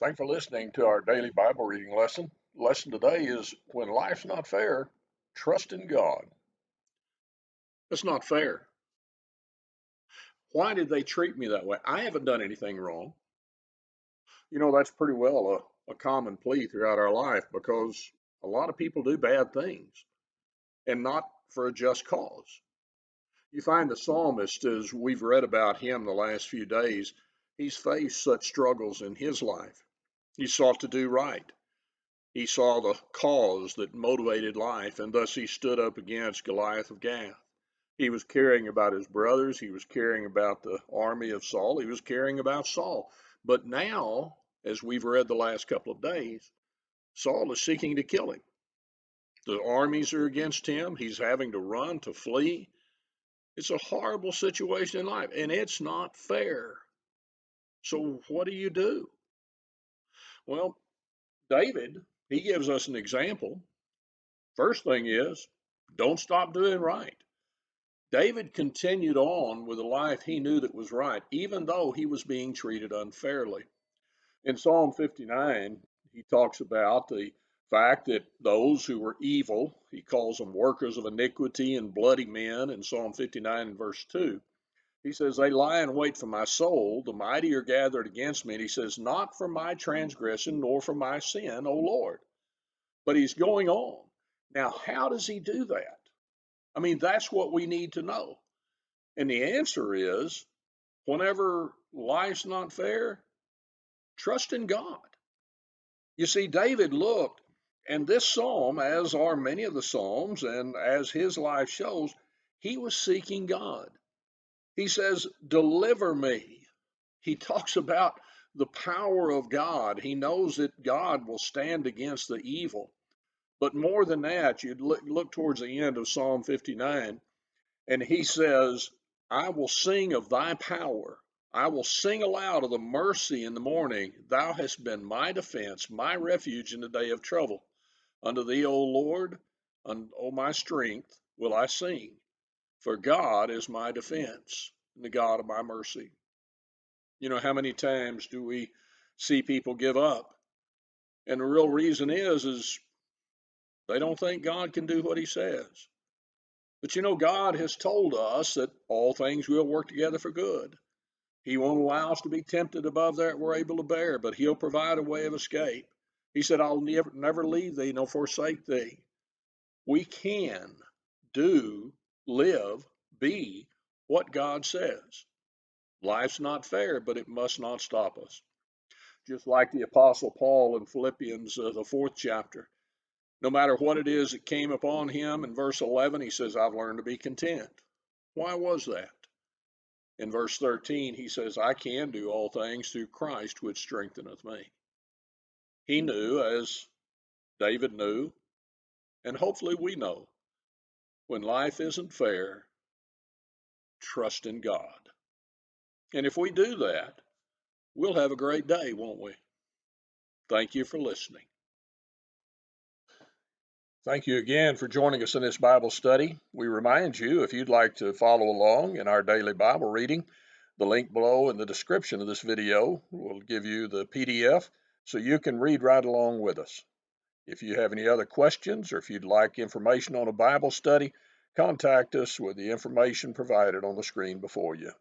Thanks for listening to our daily Bible reading lesson. Lesson today is when life's not fair, trust in God. It's not fair. Why did they treat me that way? I haven't done anything wrong. That's pretty well a common plea throughout our life because a lot of people do bad things and not for a just cause. You find the psalmist, as we've read about him the last few days, he's faced such struggles in his life. He sought to do right. He saw the cause that motivated life, and thus he stood up against Goliath of Gath. He was caring about his brothers. He was caring about the army of Saul. He was caring about Saul. But now, as we've read the last couple of days, Saul is seeking to kill him. The armies are against him. He's having to run, to flee. It's a horrible situation in life, and it's not fair. So what do you do? Well, David, he gives us an example. First thing is, don't stop doing right. David continued on with a life he knew that was right, even though he was being treated unfairly. In Psalm 59, he talks about the fact that those who were evil, he calls them workers of iniquity and bloody men in Psalm 59 and verse 2. He says, they lie in wait for my soul, the mighty are gathered against me. And he says, not for my transgression nor for my sin, O Lord. But he's going on. Now, how does he do that? I mean, that's what we need to know. And the answer is whenever life's not fair, trust in God. You see, David looked, and this psalm, as are many of the psalms, and as his life shows, he was seeking God. He says, deliver me. He talks about the power of God. He knows that God will stand against the evil. But more than that, you look towards the end of Psalm 59, and he says, I will sing of thy power. I will sing aloud of the mercy in the morning. Thou hast been my defense, my refuge in the day of trouble. Unto thee, O Lord, O my strength, will I sing. For God is my defense and the God of my mercy. How many times do we see people give up? And the real reason is they don't think God can do what he says. But God has told us that all things will work together for good. He won't allow us to be tempted above that we're able to bear, but he'll provide a way of escape. He said, I'll never leave thee nor forsake thee. We can do, live, be what God says. Life's not fair, but it must not stop us. Just like the Apostle Paul in Philippians, the 4th chapter. No matter what it is that came upon him, in verse 11, he says, I've learned to be content. Why was that? In verse 13, he says, I can do all things through Christ, which strengtheneth me. He knew, as David knew, and hopefully we know, when life isn't fair, trust in God. And if we do that, we'll have a great day, won't we? Thank you for listening. Thank you again for joining us in this Bible study. We remind you, if you'd like to follow along in our daily Bible reading, the link below in the description of this video will give you the PDF so you can read right along with us. If you have any other questions or if you'd like information on a Bible study, contact us with the information provided on the screen before you.